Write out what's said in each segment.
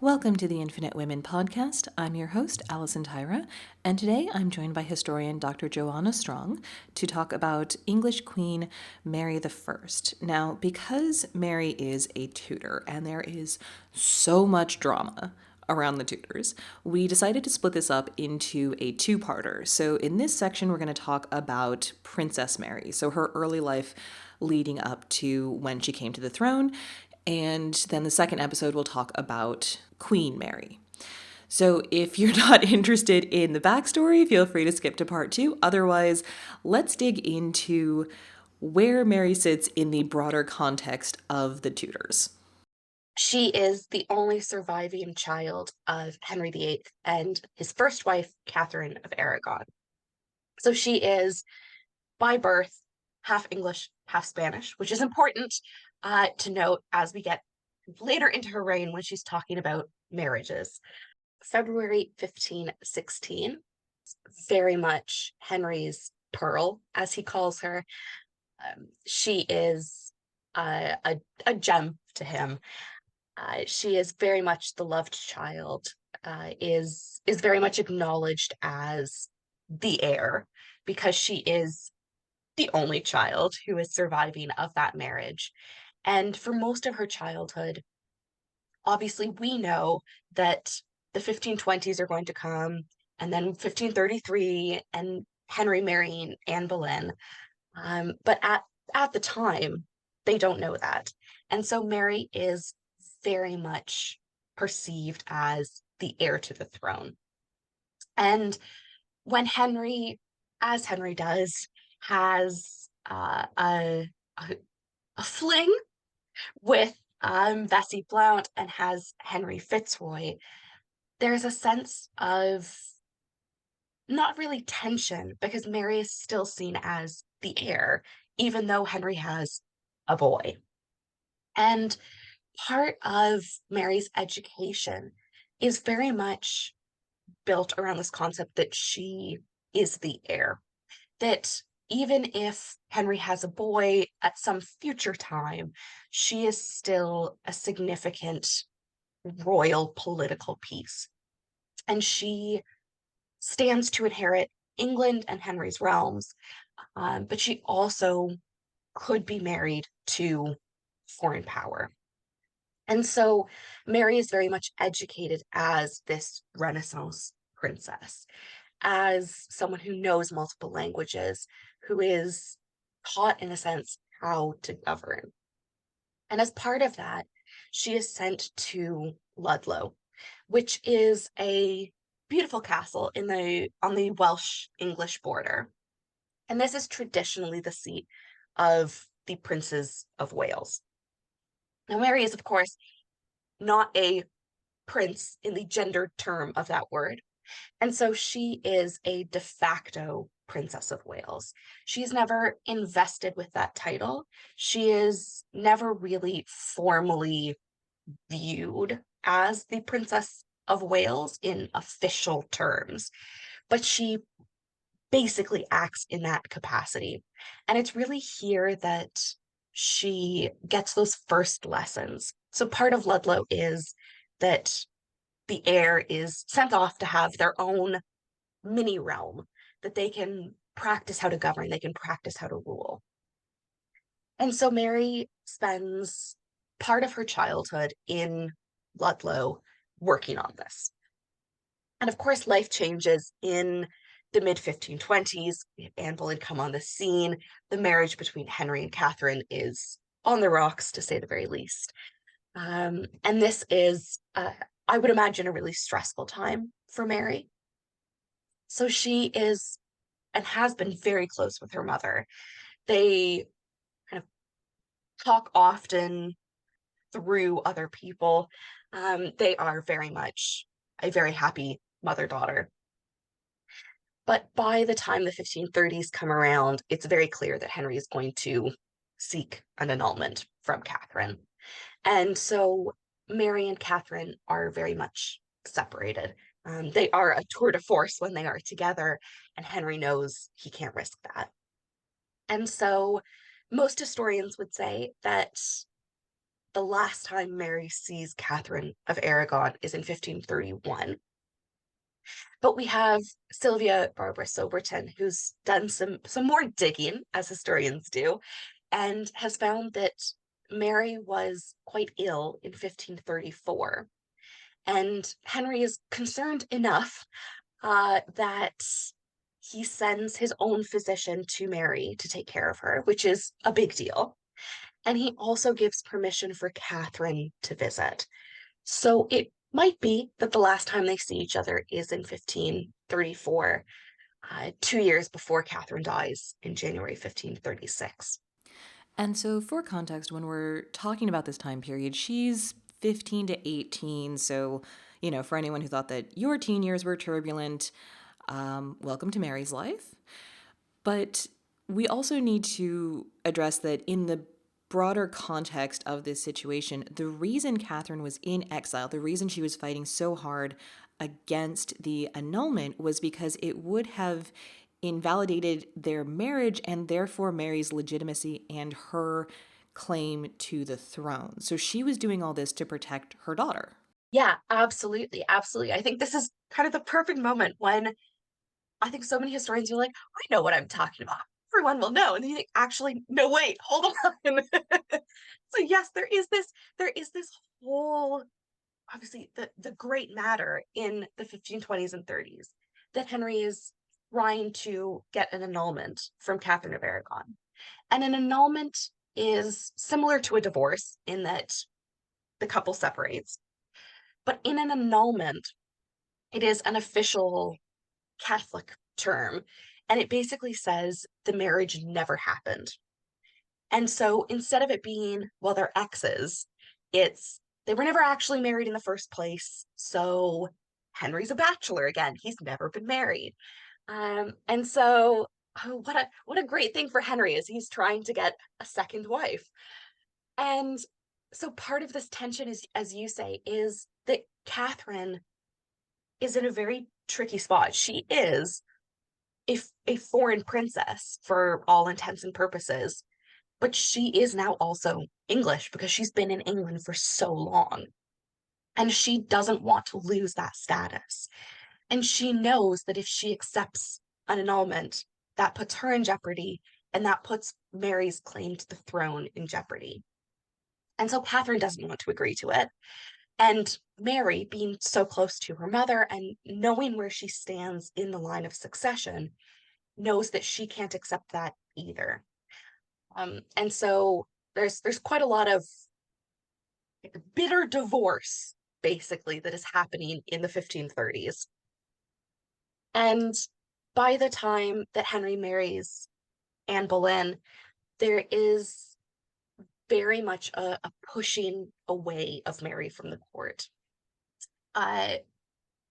Welcome to the Infinite Women podcast. I'm your host, Alison Tyra, and today I'm joined by historian Dr. Johanna Strong to talk about English Queen Mary I. Now, because Mary is a Tudor and there is so much drama around the Tudors, we decided to split this up into a two-parter. So in this section, we're going to talk about Princess Mary, so her early life leading up to when she came to the throne. And then the second episode will talk about Queen Mary. So if you're not interested in the backstory, feel free to skip to part two. Otherwise, let's dig into where Mary sits in the broader context of the Tudors. She is the only surviving child of Henry VIII and his first wife, Catherine of Aragon. So she is, by birth, half English, half Spanish, which is important to note as we get later into her reign when she's talking about marriages. February 1516, very much Henry's pearl, as he calls her. She is a gem to him. She is very much the loved child, is very much acknowledged as the heir because she is the only child who is surviving of that marriage. And for most of her childhood, obviously, we know that the 1520s are going to come, and then 1533, and Henry marrying Anne Boleyn. But at the time, they don't know that. And so Mary is very much perceived as the heir to the throne. And when Henry, as Henry does, has a fling with Bessie Blount and has Henry Fitzroy, there's a sense of not really tension because Mary is still seen as the heir, even though Henry has a boy. And part of Mary's education is very much built around this concept that she is the heir, that even if Henry has a boy at some future time, she is still a significant royal political piece. And she stands to inherit England and Henry's realms, but she also could be married to foreign power. And so Mary is very much educated as this Renaissance princess, as someone who knows multiple languages, who is taught, in a sense, how to govern. And as part of that, she is sent to Ludlow, which is a beautiful castle on the Welsh English border. And this is traditionally the seat of the princes of Wales. Now, Mary is, of course, not a prince in the gendered term of that word. And so she is a de facto Princess of Wales. She's never invested with that title. She is never really formally viewed as the Princess of Wales in official terms, but she basically acts in that capacity. And it's really here that she gets those first lessons. So part of Ludlow is that the heir is sent off to have their own mini realm that they can practice how to govern, they can practice how to rule. And so Mary spends part of her childhood in Ludlow working on this. And of course, life changes in the mid 1520s. Anne Boleyn come on the scene. The marriage between Henry and Catherine is on the rocks, to say the very least. And this is, I would imagine, a really stressful time for Mary. So she is and has been very close with her mother. They kind of talk often through other people. They are very much a very happy mother daughter. But by the time the 1530s come around, it's very clear that Henry is going to seek an annulment from Catherine. And so Mary and Catherine are very much separated. They are a tour de force when they are together, and Henry knows he can't risk that. And so most historians would say that the last time Mary sees Catherine of Aragon is in 1531. But we have Sylvia Barbara Soberton, who's done some more digging, as historians do, and has found that Mary was quite ill in 1534. And Henry is concerned enough that he sends his own physician to Mary to take care of her, which is a big deal. And he also gives permission for Catherine to visit. So it might be that the last time they see each other is in 1534, 2 years before Catherine dies in January 1536. And so, for context, when we're talking about this time period, she's 15 to 18. So, for anyone who thought that your teen years were turbulent, welcome to Mary's life. But we also need to address that in the broader context of this situation, the reason Catherine was in exile, the reason she was fighting so hard against the annulment was because it would have invalidated their marriage and therefore Mary's legitimacy and her claim to the throne. So she was doing all this to protect her daughter. Yeah, absolutely. Absolutely. I think this is kind of the perfect moment when I think so many historians are like, I know what I'm talking about. Everyone will know. And then you think, actually, no, wait, hold on. So yes, there is this whole, obviously the great matter in the 1520s and 30s that Henry is trying to get an annulment from Catherine of Aragon. And an annulment is similar to a divorce in that the couple separates. But in an annulment, it is an official Catholic term. And it basically says the marriage never happened. And so instead of it being, well, they're exes, it's they were never actually married in the first place. So Henry's a bachelor again. He's never been married. And so what a great thing for Henry is he's trying to get a second wife. And so part of this tension is, as you say, is that Catherine is in a very tricky spot. She is a foreign princess for all intents and purposes, but she is now also English because she's been in England for so long. And she doesn't want to lose that status. And she knows that if she accepts an annulment, that puts her in jeopardy and that puts Mary's claim to the throne in jeopardy. And so Catherine doesn't want to agree to it. And Mary, being so close to her mother and knowing where she stands in the line of succession, knows that she can't accept that either. And so there's quite a lot of bitter divorce, basically, that is happening in the 1530s. And by the time that Henry marries Anne Boleyn, there is very much a pushing away of Mary from the court. Uh,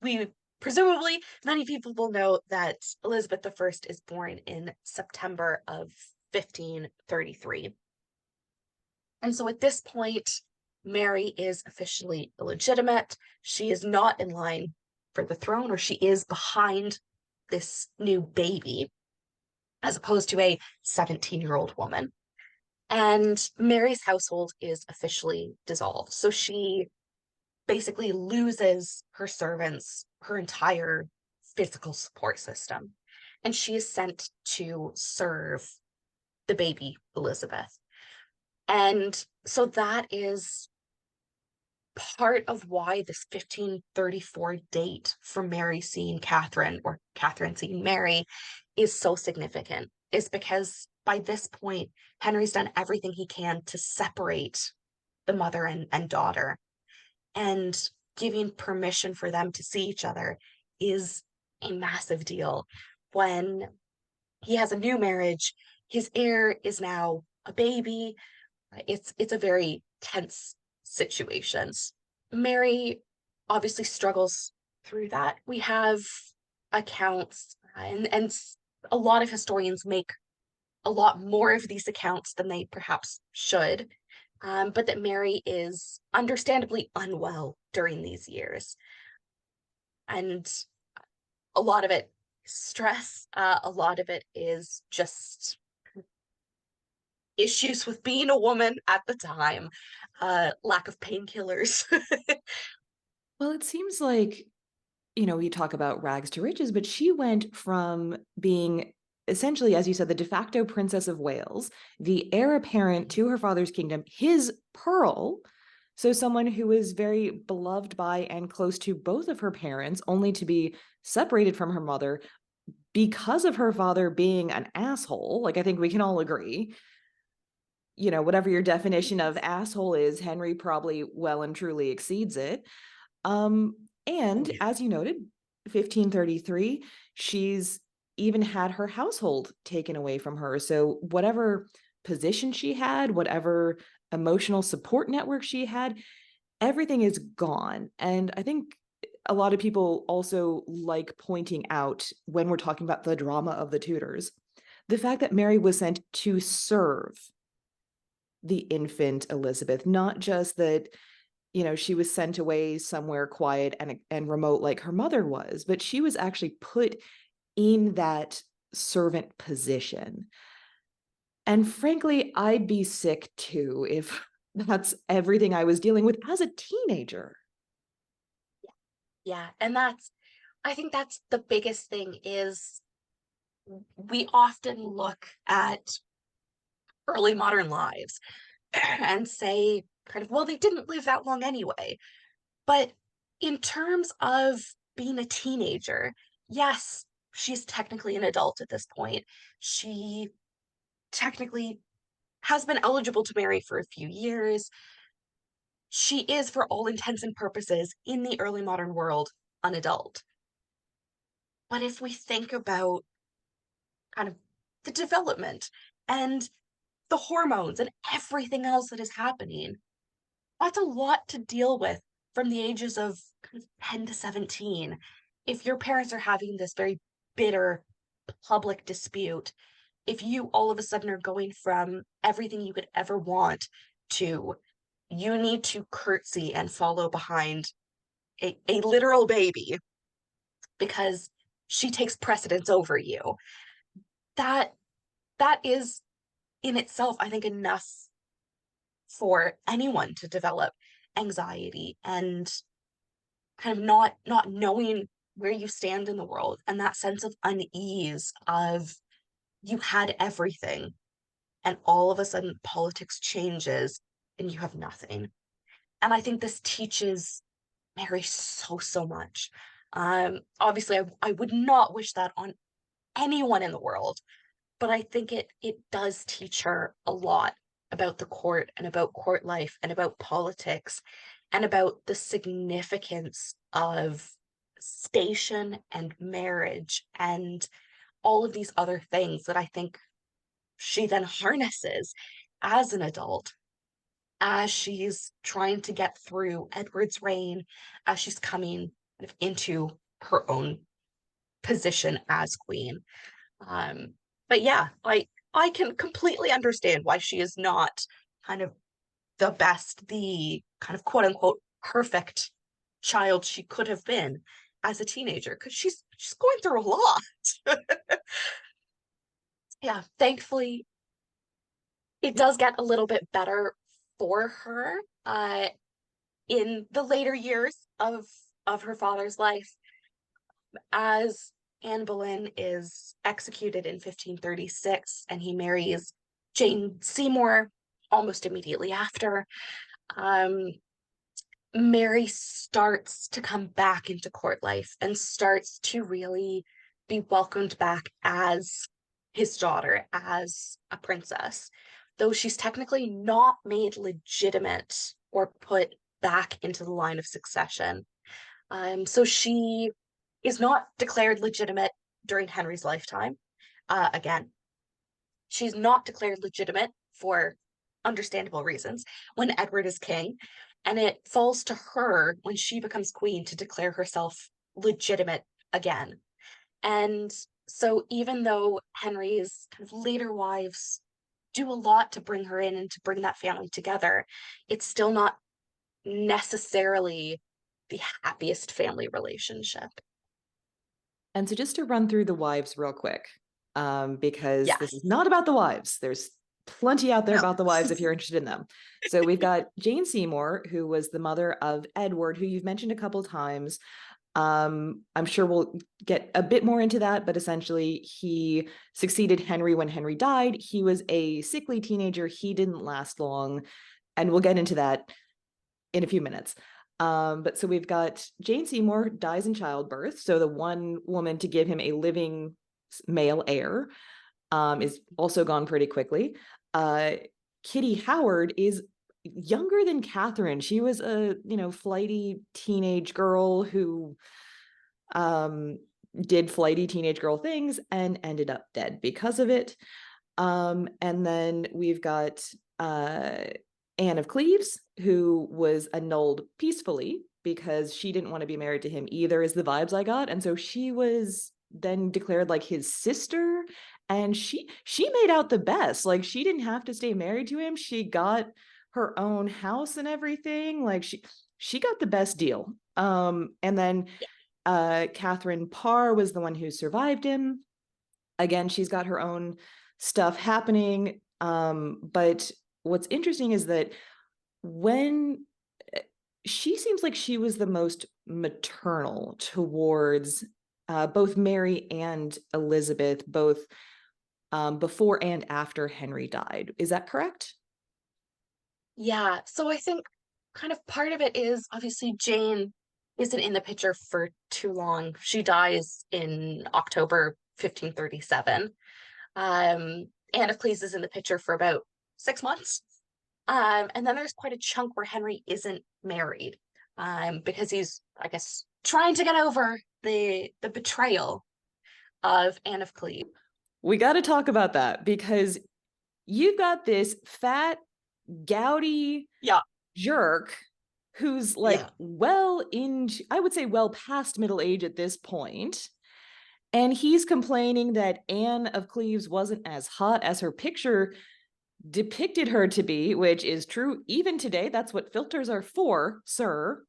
we presumably, many people will know that Elizabeth I is born in September of 1533. And so at this point, Mary is officially illegitimate. She is not in line for the throne, or she is behind this new baby, as opposed to a 17-year-old woman. And Mary's household is officially dissolved. So she basically loses her servants, her entire physical support system. And she is sent to serve the baby Elizabeth. And so that is part of why this 1534 date for Mary seeing Catherine or Catherine seeing Mary is so significant, is because by this point, Henry's done everything he can to separate the mother and daughter. And giving permission for them to see each other is a massive deal. When he has a new marriage, his heir is now a baby. It's a very tense situation. Mary obviously struggles through that. We have accounts, and a lot of historians make a lot more of these accounts than they perhaps should, but that Mary is understandably unwell during these years. And a lot of it is stress, a lot of it is just issues with being a woman at the time, lack of painkillers. Well, it seems like, we talk about rags to riches, but she went from being essentially, as you said, the de facto princess of Wales, the heir apparent to her father's kingdom, his pearl. So, someone who was very beloved by and close to both of her parents, only to be separated from her mother because of her father being an asshole. Like, I think we can all agree. Whatever your definition of asshole is, Henry probably well and truly exceeds it. Oh, And yeah. as you noted, 1533, she's even had her household taken away from her. So whatever position she had, whatever emotional support network she had, everything is gone. And I think a lot of people also like pointing out when we're talking about the drama of the Tudors, the fact that Mary was sent to serve the infant Elizabeth, not just that she was sent away somewhere quiet and remote like her mother was, but she was actually put in that servant position. And frankly, I'd be sick too if that's everything I was dealing with as a teenager. Yeah, and I think that's the biggest thing is we often look at early modern lives and say kind of, well, they didn't live that long anyway. But in terms of being a teenager, yes, she's technically an adult at this point. She technically has been eligible to marry for a few years. She is, for all intents and purposes, in the early modern world, an adult. But if we think about kind of the development and the hormones and everything else that is happening, that's a lot to deal with from the ages of kind of 10 to 17. If your parents are having this very bitter public dispute, if you all of a sudden are going from everything you could ever want to you need to curtsy and follow behind a literal baby because she takes precedence over you. That that is in itself, I think, enough for anyone to develop anxiety and kind of not knowing where you stand in the world and that sense of unease of you had everything and all of a sudden politics changes and you have nothing. And I think this teaches Mary so much. Obviously, I would not wish that on anyone in the world, but I think it does teach her a lot about the court and about court life and about politics and about the significance of station and marriage and all of these other things that I think she then harnesses as an adult as she's trying to get through Edward's reign, as she's coming kind of into her own position as queen. Um, but yeah, I can completely understand why she is not kind of the best, the kind of quote unquote perfect child she could have been as a teenager because she's going through a lot. Yeah, thankfully it does get a little bit better for her in the later years of her father's life as Anne Boleyn is executed in 1536 and he marries Jane Seymour almost immediately after. Um, Mary starts to come back into court life and starts to really be welcomed back as his daughter, as a princess, though she's technically not made legitimate or put back into the line of succession. So she is not declared legitimate during Henry's lifetime. Again, she's not declared legitimate for understandable reasons when Edward is king, and it falls to her when she becomes queen to declare herself legitimate again. And so, even though Henry's kind of later wives do a lot to bring her in and to bring that family together, it's still not necessarily the happiest family relationship. And so, just to run through the wives real quick, because this is Yes. not about the wives. There's plenty out there No. about the wives if you're interested in them. So we've got Jane Seymour, who was the mother of Edward, who you've mentioned a couple times. I'm sure we'll get a bit more into that, but essentially he succeeded Henry when Henry died. He was a sickly teenager. He didn't last long. And we'll get into that in a few minutes. But so we've got Jane Seymour dies in childbirth. So the one woman to give him a living male heir is also gone pretty quickly. Kitty Howard is younger than Catherine. She was a flighty teenage girl who did flighty teenage girl things and ended up dead because of it. And then we've got Anne of Cleves, who was annulled peacefully because she didn't want to be married to him either, is the vibes I got. And so she was then declared like his sister, and she made out the best. Like, she didn't have to stay married to him. She got her own house and everything. Like, she got the best deal. And then Catherine Parr was the one who survived him. Again, she's got her own stuff happening. But what's interesting is that when she seems like she was the most maternal towards both Mary and Elizabeth, both before and after Henry died. Is that correct? Yeah. So I think kind of part of it is obviously Jane isn't in the picture for too long. She dies in October 1537. Anne of Cleves is in the picture for about 6 months. And then there's quite a chunk where Henry isn't married, because he's, I guess, trying to get over the betrayal of Anne of Cleves. We got to talk about that because you've got this fat, gouty Yeah, jerk who's like yeah, I would say well past middle age at this point. And he's complaining that Anne of Cleves wasn't as hot as her picture depicted her to be, which is true even today. That's what filters are for, sir.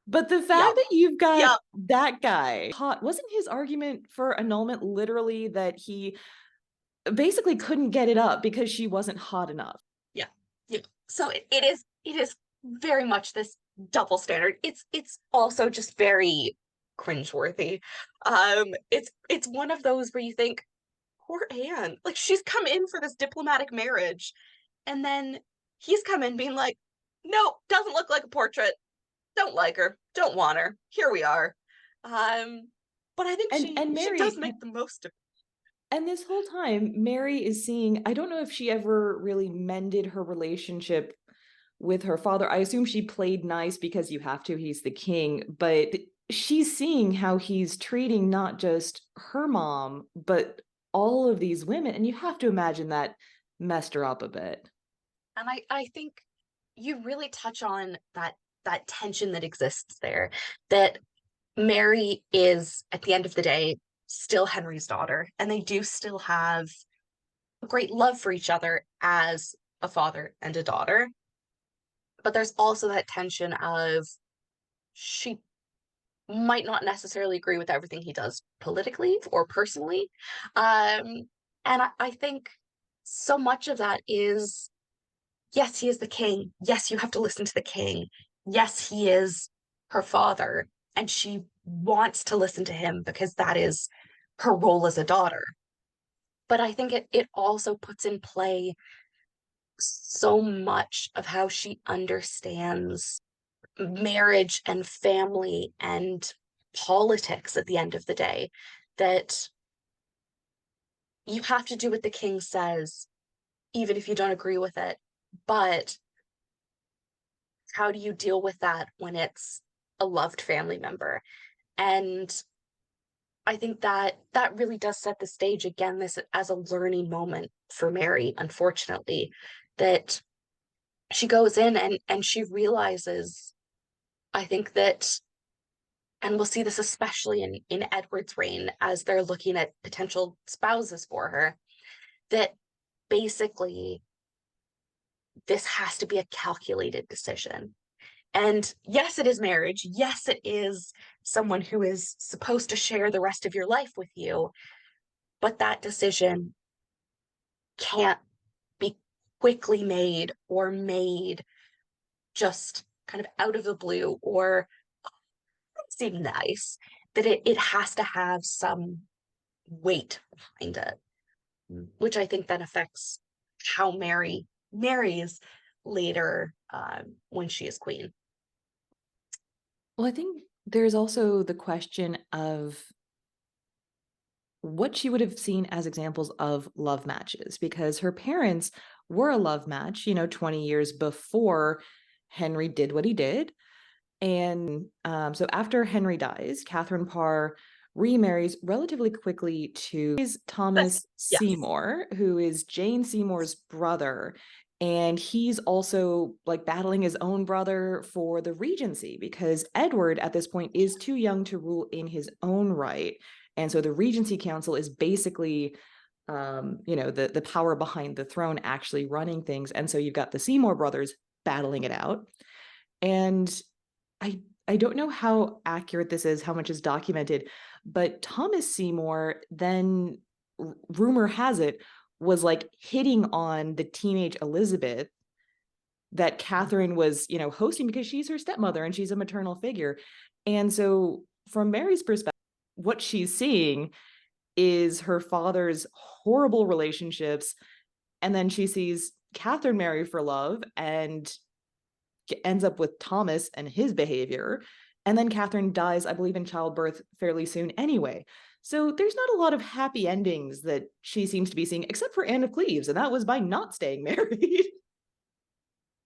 But the yeah, fact that you've got yeah, that guy hot, wasn't his argument for annulment literally that he basically couldn't get it up because she wasn't hot enough? yeah, yeah. So it is very much this double standard. It's also just very cringeworthy. It's one of those where you think, poor Anne, like she's come in for this diplomatic marriage, and then he's come in being like, no, doesn't look like a portrait. Don't like her. Don't want her. Here we are. Um, but I think And she does Mary, make the most of and this whole time, Mary is seeing, I don't know if she ever really mended her relationship with her father. I assume she played nice because you have to, he's the king, but she's seeing how he's treating not just her mom, but all of these women. And you have to imagine that messed her up a bit. And I think you really touch on that tension that exists there. That Mary is, at the end of the day, still Henry's daughter, and they do still have a great love for each other as a father and a daughter. But there's also that tension of she might not necessarily agree with everything he does politically or personally. And I think so much of that is, yes, he is the king. Yes, you have to listen to the king. Yes, he is her father. And she wants to listen to him because that is her role as a daughter. But I think it also puts in play so much of how she understands marriage and family and politics at the end of the day, that you have to do what the king says, even if you don't agree with it. But how do you deal with that when it's a loved family member? And I think that really does set the stage again, this as a learning moment for Mary, unfortunately, that she goes in and she realizes, I think that, and we'll see this especially in Edward's reign as they're looking at potential spouses for her, that basically this has to be a calculated decision. And yes, it is marriage. Yes, it is someone who is supposed to share the rest of your life with you. But that decision can't be quickly made or made just kind of out of the blue or seem nice, that it has to have some weight behind it, which I think then affects how Mary marries later when she is queen. Well, I think there's also the question of what she would have seen as examples of love matches, because her parents were a love match, 20 years before Henry did what he did. And so after Henry dies, Catherine Parr remarries relatively quickly to Thomas Yes. Seymour, who is Jane Seymour's brother. And he's also like battling his own brother for the regency because Edward at this point is too young to rule in his own right. And so the Regency Council is basically the power behind the throne actually running things. And so you've got the Seymour brothers battling it out. And I don't know how accurate this is, how much is documented, but Thomas Seymour then, rumor has it, was like hitting on the teenage Elizabeth that Catherine was, hosting because she's her stepmother and she's a maternal figure. And so from Mary's perspective, what she's seeing is her father's horrible relationships. And then she sees Catherine marry for love and ends up with Thomas and his behavior. And then Catherine dies, I believe, in childbirth fairly soon anyway. So there's not a lot of happy endings that she seems to be seeing, except for Anne of Cleves, and that was by not staying married.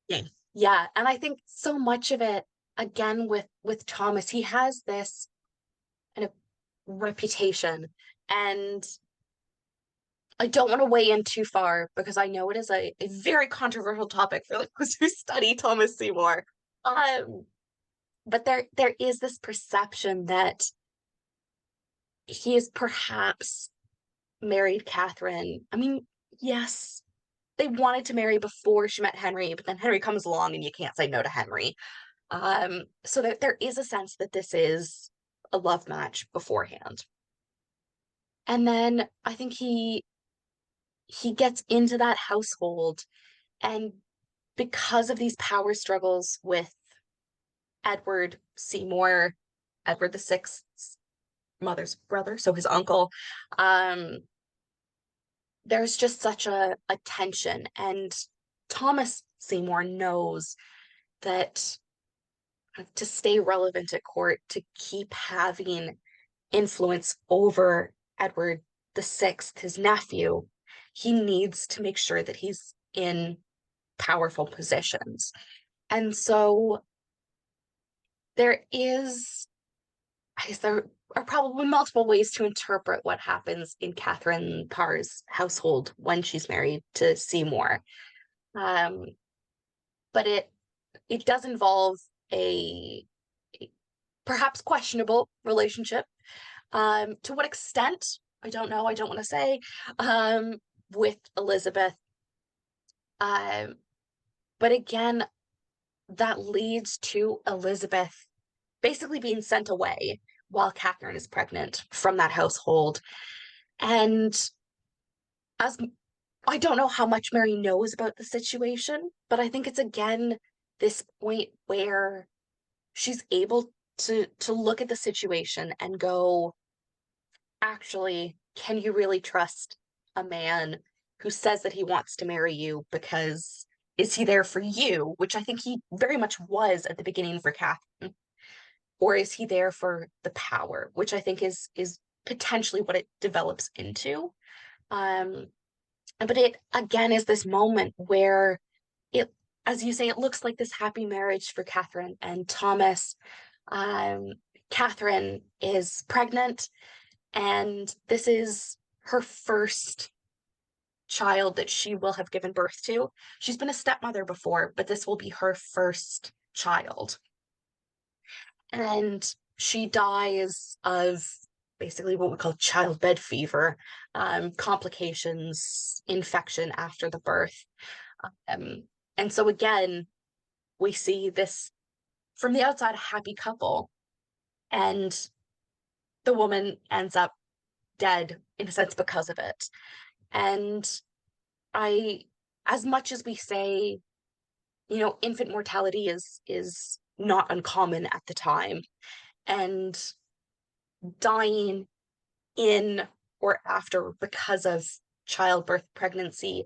Yeah. Yeah, and I think so much of it, again, with Thomas, he has this kind of reputation, and I don't want to weigh in too far because I know it is a very controversial topic for those who study Thomas Seymour. Um, but there is this perception that he is perhaps married Catherine. I mean, yes, they wanted to marry before she met Henry, but then Henry comes along and you can't say no to Henry. So that there is a sense that this is a love match beforehand. And then I think he gets into that household, and because of these power struggles with Edward Seymour, Edward the Sixth's mother's brother, so his uncle, um, there's just such a tension. And Thomas Seymour knows that to stay relevant at court, to keep having influence over Edward the Sixth, his nephew, he needs to make sure that he's in powerful positions. And so there is, I guess there are probably multiple ways to interpret what happens in Catherine Parr's household when she's married to Seymour. Um, but it does involve a perhaps questionable relationship. To what extent, I don't know, I don't want to say, um, with Elizabeth. Um, but again, that leads to Elizabeth basically being sent away while Catherine is pregnant from that household. And as I don't know how much Mary knows about the situation, but I think it's again this point where she's able to look at the situation and go, actually, can you really trust a man who says that he wants to marry you because is he there for you, which I think he very much was at the beginning for Catherine, or is he there for the power, which I think is potentially what it develops into. Um, but it again is this moment where it, as you say, it looks like this happy marriage for Catherine and Thomas. Um, Catherine is pregnant, and this is her first child that she will have given birth to. She's been a stepmother before, but this will be her first child. And she dies of basically what we call childbed fever, complications, infection after the birth. Um, and so again, we see this from the outside, a happy couple, and the woman ends up dead in a sense because of it. And I as much as we say, infant mortality is not uncommon at the time, and dying in or after because of childbirth, pregnancy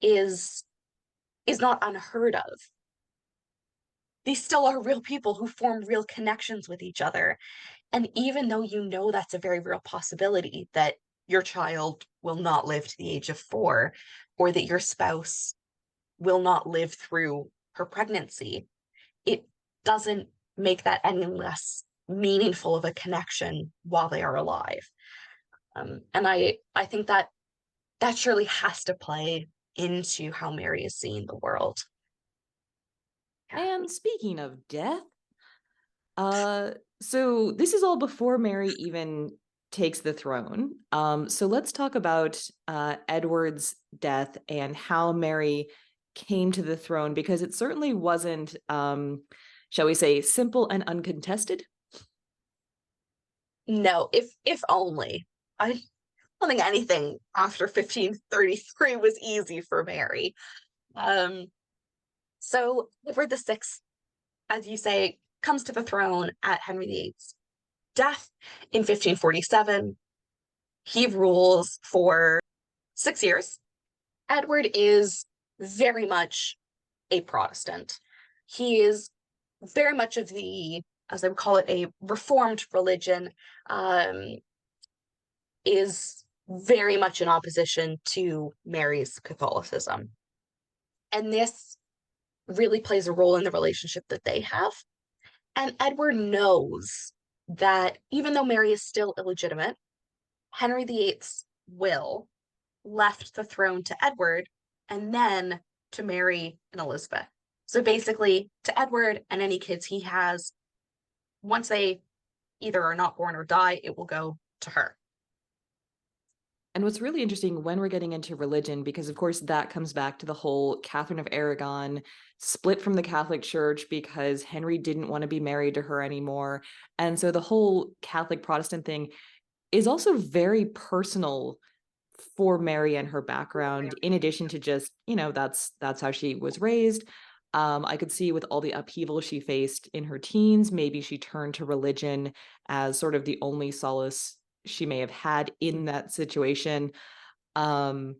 is not unheard of. These still are real people who form real connections with each other. And even though that's a very real possibility that your child will not live to the age of 4, or that your spouse will not live through her pregnancy, it doesn't make that any less meaningful of a connection while they are alive. And I think that that surely has to play into how Mary is seeing the world. Yeah. And speaking of death, uh, so this is all before Mary even takes the throne. So let's talk about Edward's death and how Mary came to the throne, because it certainly wasn't, shall we say, simple and uncontested. No, if only. I don't think anything after 1533 was easy for Mary. Um, so Edward VI, as you say, comes to the throne at Henry VIII's death in 1547. He rules for 6 years. Edward is very much a Protestant. He is very much of the, as I would call it, a reformed religion, um, is very much in opposition to Mary's Catholicism. And this really plays a role in the relationship that they have. And Edward knows that even though Mary is still illegitimate, Henry VIII's will left the throne to Edward and then to Mary and Elizabeth. So basically, to Edward and any kids he has, once they either are not born or die, it will go to her. And what's really interesting when we're getting into religion, because of course that comes back to the whole Catherine of Aragon split from the Catholic Church because Henry didn't want to be married to her anymore. And so the whole Catholic Protestant thing is also very personal for Mary and her background, in addition to just, that's how she was raised. I could see with all the upheaval she faced in her teens, maybe she turned to religion as sort of the only solace she may have had in that situation. Um,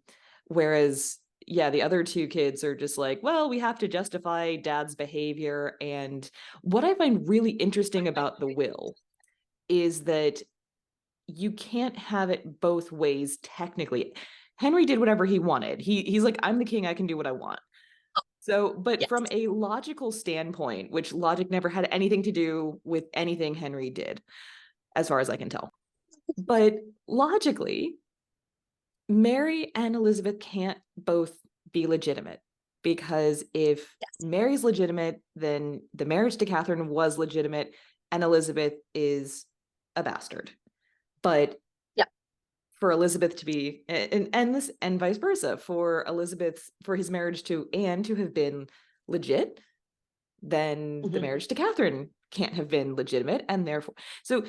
Whereas, yeah, the other two kids are just like, well, we have to justify dad's behavior. And what I find really interesting about the will is that you can't have it both ways technically. Henry did whatever he wanted. He's like, I'm the king, I can do what I want. So, but Yes. from a logical standpoint, which logic never had anything to do with anything Henry did, as far as I can tell. But logically, Mary and Elizabeth can't both be legitimate, because if Yes. Mary's legitimate, then the marriage to Catherine was legitimate and Elizabeth is a bastard. But Yeah. for Elizabeth to be, and this, and vice versa, for his marriage to Anne to have been legit, then the Mm-hmm. marriage to Catherine can't have been legitimate, and therefore, so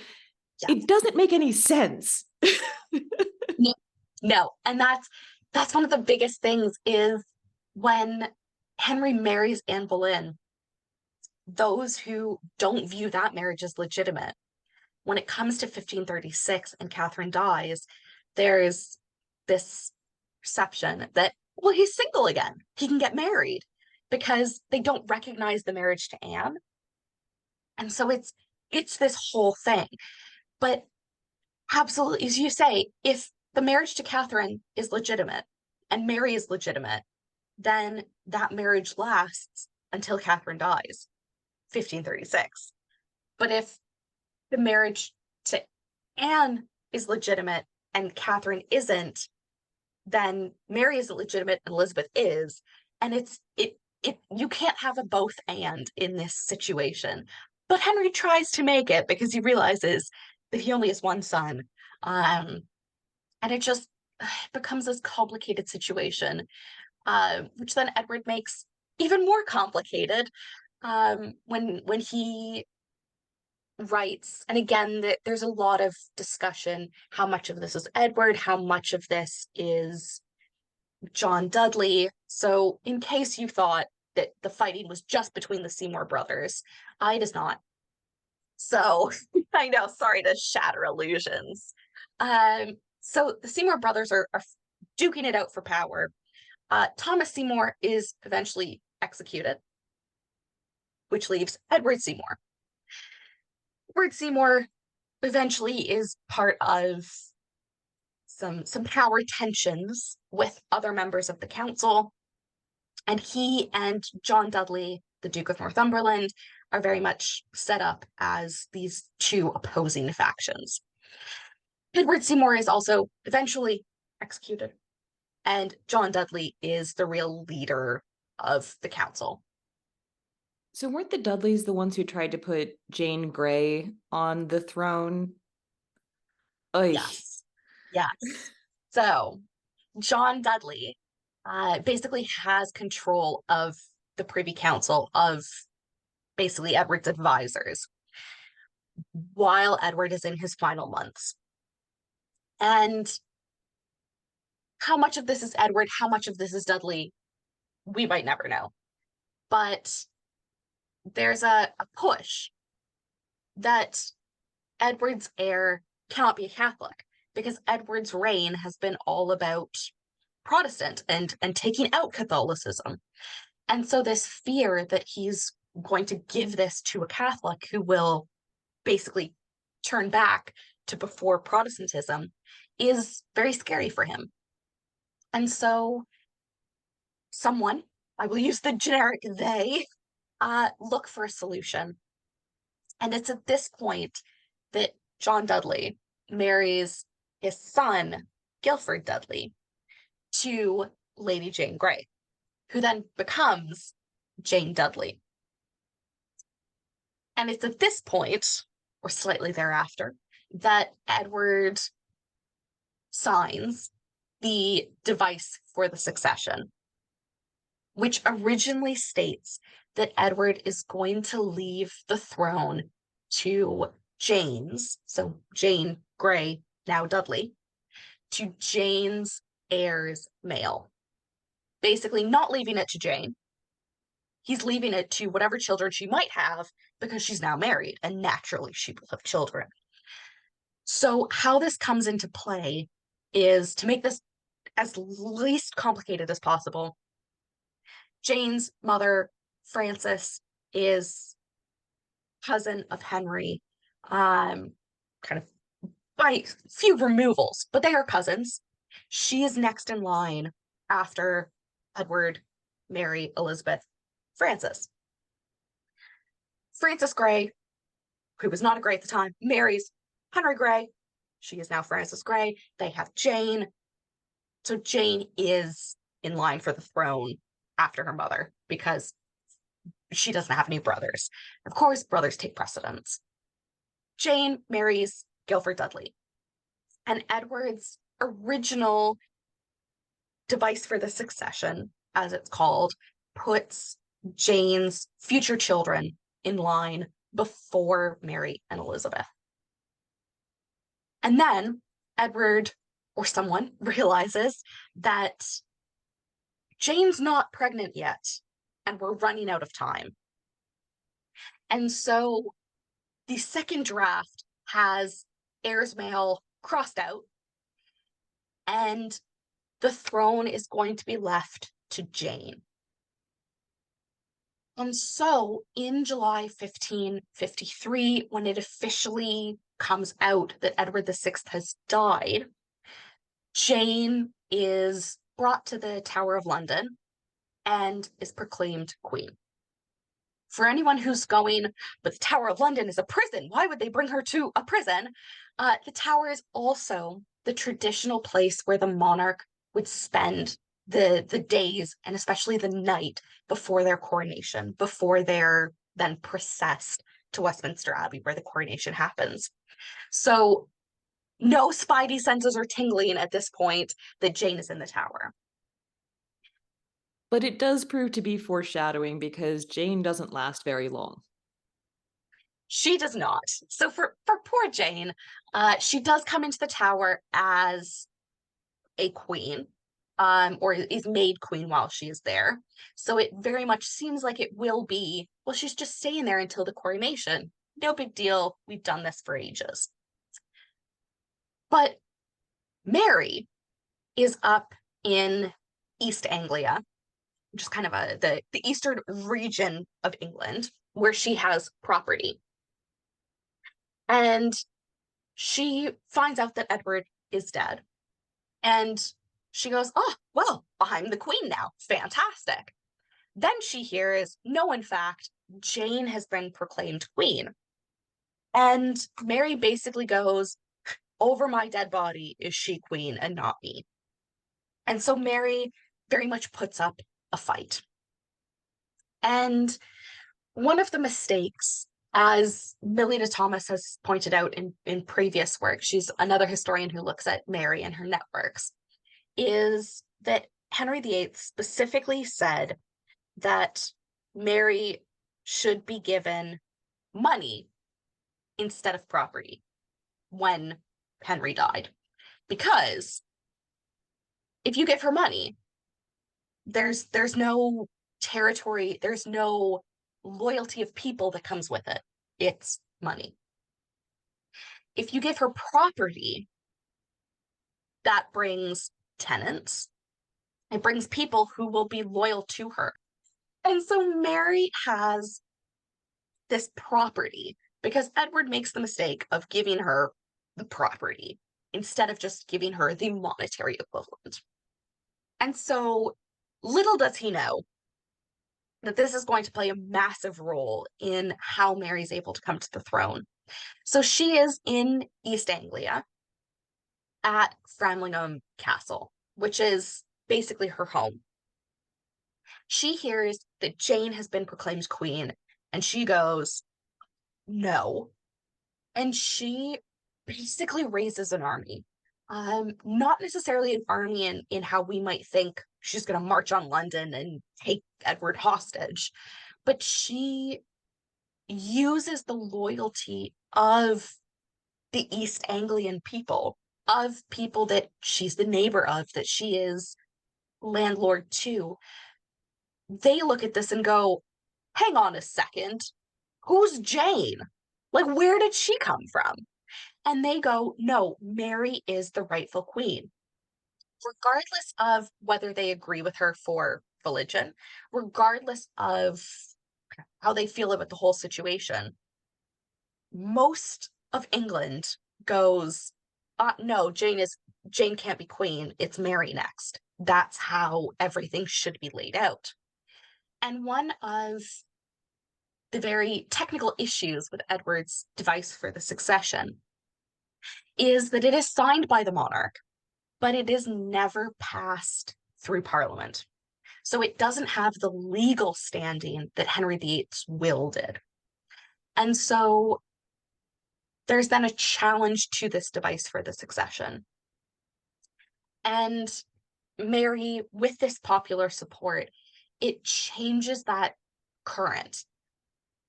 Yes. it doesn't make any sense. No. No. And that's one of the biggest things is when Henry marries Anne Boleyn, those who don't view that marriage as legitimate, when it comes to 1536 and Catherine dies, there's this perception that, well, he's single again. He can get married because they don't recognize the marriage to Anne. And so it's this whole thing. But absolutely, as you say, if the marriage to Catherine is legitimate and Mary is legitimate, then that marriage lasts until Catherine dies, 1536. But if the marriage to Anne is legitimate and Catherine isn't, then Mary is legitimate and Elizabeth is. And it you can't have a both and in this situation. But Henry tries to make it because he realizes that he only has one son. Um, and it just becomes this complicated situation, which then Edward makes even more complicated, when he writes. And again, there's a lot of discussion how much of this is Edward, how much of this is John Dudley. So, in case you thought that the fighting was just between the Seymour brothers, it is not. So, I know, sorry to shatter illusions. So the Seymour brothers are duking it out for power. Thomas Seymour is eventually executed, which leaves Edward Seymour. Edward Seymour eventually is part of some power tensions with other members of the council, and he and John Dudley, the Duke of Northumberland, are very much set up as these two opposing factions. Edward Seymour is also eventually executed, and John Dudley is the real leader of the council. So weren't the Dudleys the ones who tried to put Jane Grey on the throne? Oy. Yes. Yes. So John Dudley basically has control of the Privy Council, of basically Edward's advisors, while Edward is in his final months. And how much of this is Edward, how much of this is Dudley, we might never know. But there's a push that Edward's heir cannot be a Catholic, because Edward's reign has been all about Protestant and taking out Catholicism. And so this fear that he's going to give this to a Catholic who will basically turn back to before Protestantism is very scary for him. And so someone, I will use the generic they, look for a solution. And it's at this point that John Dudley marries his son, Guilford Dudley, to Lady Jane Grey, who then becomes Jane Dudley. And it's at this point, or slightly thereafter, that Edward signs the device for the succession, which originally states that Edward is going to leave the throne to Jane's, so Jane Grey, now Dudley, to Jane's heirs male. Basically, not leaving it to Jane. He's leaving it to whatever children she might have, because she's now married and naturally she will have children. So, how this comes into play is, to make this as least complicated as possible, Jane's mother, Frances, is cousin of Henry, kind of by few removals, but they are cousins. She is next in line after Edward, Mary, Elizabeth, Frances. Frances Grey, who was not a Grey at the time, marries Henry Grey. She is now Frances Grey. They have Jane. So Jane is in line for the throne after her mother, because she doesn't have any brothers. Of course, brothers take precedence. Jane marries Guilford Dudley. And Edward's original device for the succession, as it's called, puts Jane's future children in line before Mary and Elizabeth. And then Edward, or someone, realizes that Jane's not pregnant yet, and we're running out of time. And so the second draft has heirs male crossed out, and the throne is going to be left to Jane. And so in July 1553, when it officially comes out that Edward VI has died, Jane is brought to the Tower of London and is proclaimed queen. For anyone who's going, but the Tower of London is a prison, why would they bring her to a prison? The Tower is also the traditional place where the monarch would spend the days, and especially the night, before their coronation, before they're then processed to Westminster Abbey, where the coronation happens. So no spidey senses are tingling at this point that Jane is in the Tower. But it does prove to be foreshadowing, because Jane doesn't last very long. She does not. So for poor Jane, she does come into the Tower as a queen, or is made queen while she is there. So it very much seems like it will be, well, she's just staying there until the coronation. No big deal. We've done this for ages. But Mary is up in East Anglia, which is kind of the eastern region of England, where she has property. And she finds out that Edward is dead. And she goes, oh, well, I'm the queen now. Fantastic. Then she hears, no, in fact, Jane has been proclaimed queen. And Mary basically goes, over my dead body is she queen and not me. And so Mary very much puts up a fight. And one of the mistakes, as Millida Thomas has pointed out in previous work, she's another historian who looks at Mary and her networks, is that Henry VIII specifically said that Mary should be given money instead of property when Henry died. Because if you give her money, there's no territory, there's no loyalty of people that comes with it. It's money. If you give her property, that brings tenants. It brings people who will be loyal to her. And so Mary has this property because Edward makes the mistake of giving her the property instead of just giving her the monetary equivalent. And so little does he know that this is going to play a massive role in how Mary's able to come to the throne. So she is in East Anglia at Framlingham Castle, which is basically her home. She hears that Jane has been proclaimed queen, and she goes, no. And she basically raises an army. Not necessarily an army in how we might think she's going to march on London and take Edward hostage, but she uses the loyalty of the East Anglian people, of people that she's the neighbor of, that she is landlord to. They look at this and go, hang on a second, who's Jane? Like, where did she come from? And they go, no, Mary is the rightful queen. Regardless of whether they agree with her for religion, regardless of how they feel about the whole situation, most of England goes, no, Jane can't be queen. It's Mary next. That's how everything should be laid out. And one of the very technical issues with Edward's device for the succession is that it is signed by the monarch, but it is never passed through Parliament. So it doesn't have the legal standing that Henry VIII's will did. And so there's then a challenge to this device for the succession. And Mary, with this popular support, it changes that current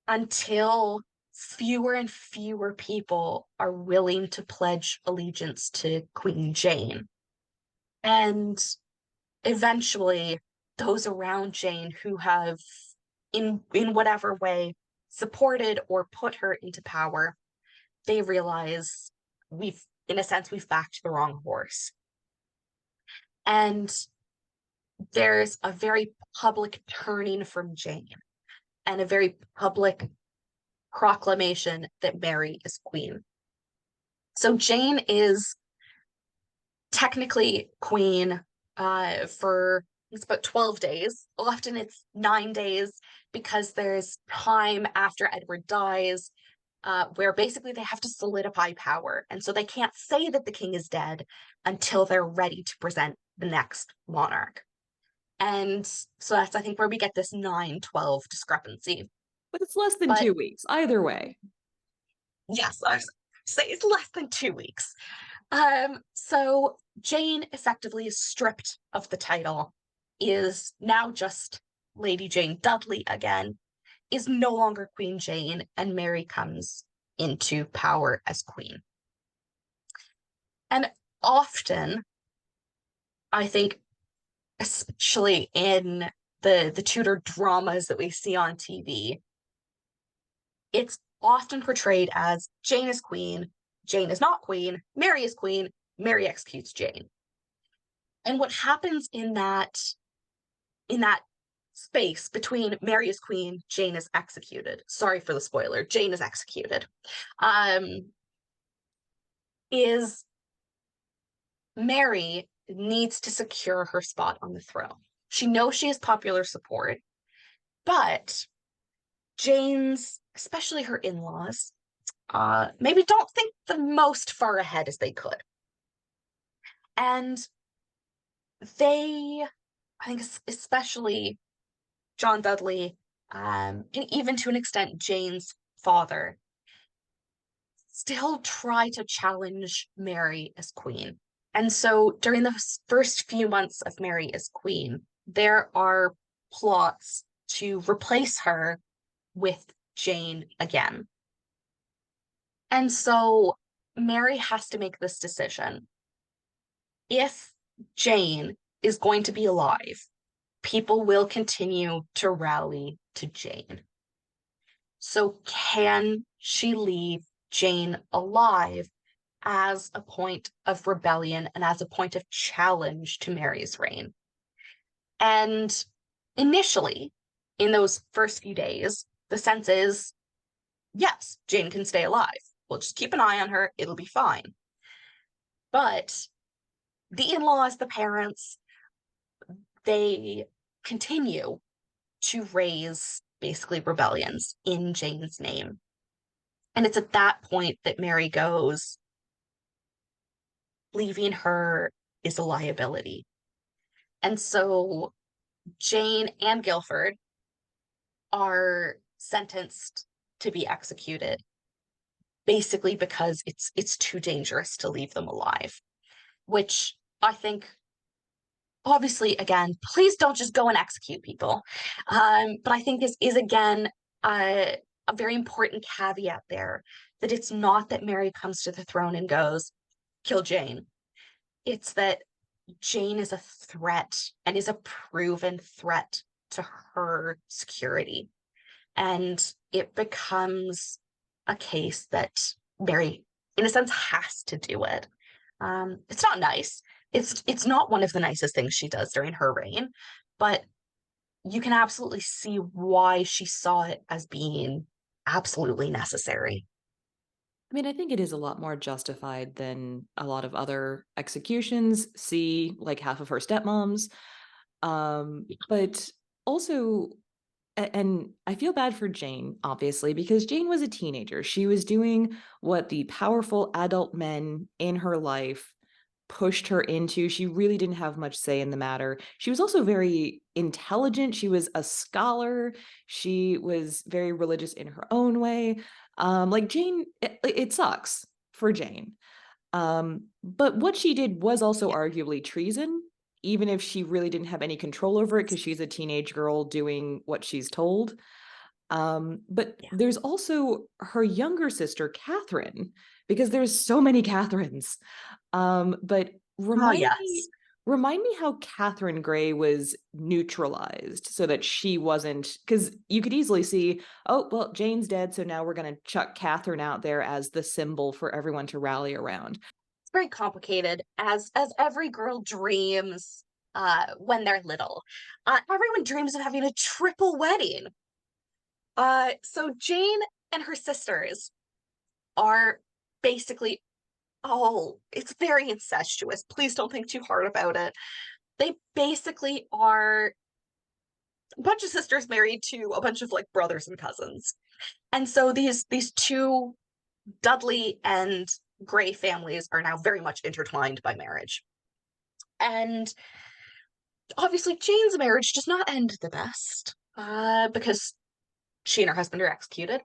until fewer and fewer people are willing to pledge allegiance to Queen Jane. And eventually, those around Jane who have, in whatever way, supported or put her into power, they realize in a sense, we've backed the wrong horse. And there's a very public turning from Jane and a very public proclamation that Mary is queen. So Jane is technically queen for it's about 12 days. Often it's 9 days because there's time after Edward dies where basically they have to solidify power. And so they can't say that the king is dead until they're ready to present the next monarch. And so that's, I think, where we get this 9-12 discrepancy. But it's less than But 2 weeks, either way. yes, I say it's less than 2 weeks. So Jane effectively is stripped of the title, is now just Lady Jane Dudley again, is no longer Queen Jane, and Mary comes into power as queen. And often, I think especially in the Tudor dramas that we see on TV, it's often portrayed as Jane is queen, Jane is not queen, Mary is queen, Mary executes Jane. And what happens in that space between Mary is queen, Jane is executed. Sorry for the spoiler, Jane is executed. Um, is Mary needs to secure her spot on the throne. She knows she has popular support, but Jane's, especially her in-laws, maybe don't think the most far ahead as they could. And they, I think especially John Dudley, and even to an extent Jane's father, still try to challenge Mary as queen. And so during the first few months of Mary as queen, there are plots to replace her with Jane again. And so Mary has to make this decision. If Jane is going to be alive, people will continue to rally to Jane. So, can she leave Jane alive as a point of rebellion and as a point of challenge to Mary's reign? And initially, in those first few days, the sense is yes, Jane can stay alive. We'll just keep an eye on her, it'll be fine. But the in laws, the parents, they continue to raise basically rebellions in Jane's name. And it's at that point that Mary goes, leaving her is a liability. And so Jane and Guilford are sentenced to be executed basically because it's too dangerous to leave them alive, which I think obviously again, please don't just go and execute people. But I think this is again a very important caveat there, that it's not that Mary comes to the throne and goes, kill Jane. It's that Jane is a threat and is a proven threat to her security. And it becomes a case that Mary, in a sense, has to do it. It's not nice. It's not one of the nicest things she does during her reign, but you can absolutely see why she saw it as being absolutely necessary. I mean, I think it is a lot more justified than a lot of other executions. See, like half of her stepmoms. But also, and I feel bad for Jane, obviously, because Jane was a teenager. She was doing what the powerful adult men in her life pushed her into. She really didn't have much say in the matter. She was also very intelligent. She was a scholar. She was very religious in her own way. Like Jane, it sucks for Jane. But what she did was also Yeah. arguably treason, even if she really didn't have any control over it because she's a teenage girl doing what she's told. But Yeah. there's also her younger sister, Catherine, because there's so many Catherines. But Oh, remind me yes. remind me how Catherine Gray was neutralized so that she wasn't, because you could easily see, oh, well, Jane's dead, so now we're gonna chuck Catherine out there as the symbol for everyone to rally around. It's very complicated, as every girl dreams when they're little. Everyone dreams of having a triple wedding. So Jane and her sisters are basically all, it's very incestuous. Please don't think too hard about it. They basically are a bunch of sisters married to a bunch of like brothers and cousins. And so these two Dudley and Grey families are now very much intertwined by marriage. And obviously Jane's marriage does not end the best, because she and her husband are executed.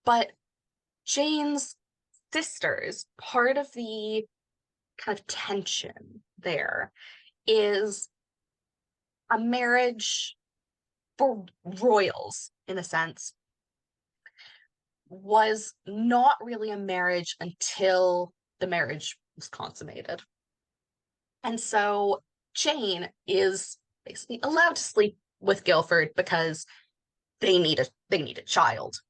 But Jane's sisters, part of the kind of tension there is a marriage for royals, in a sense, was not really a marriage until the marriage was consummated. And so Jane is basically allowed to sleep with Guilford because they need a child.